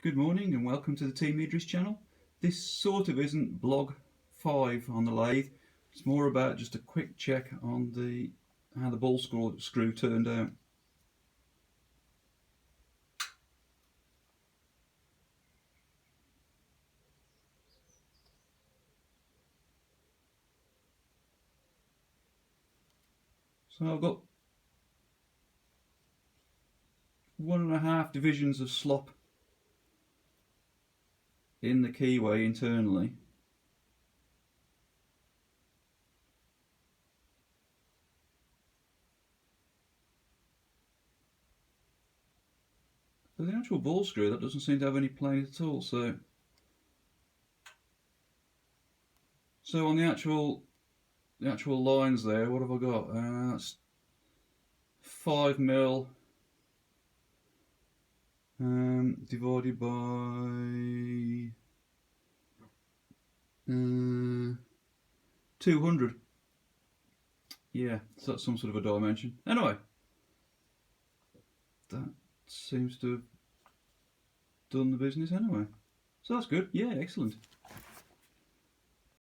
Good morning and welcome to the Team Idris channel. This sort of isn't blog 5 on the lathe. It's more about just a quick check on how the ball screw turned out. So I've got 1.5 divisions of slop in the keyway internally. But the actual ball screw, that doesn't seem to have any plane at all. So on the actual lines there, what have I got? That's 5mm divided by 200. Yeah, so that's some sort of a dimension. Anyway, that seems to have done the business anyway. So that's good. Yeah, excellent.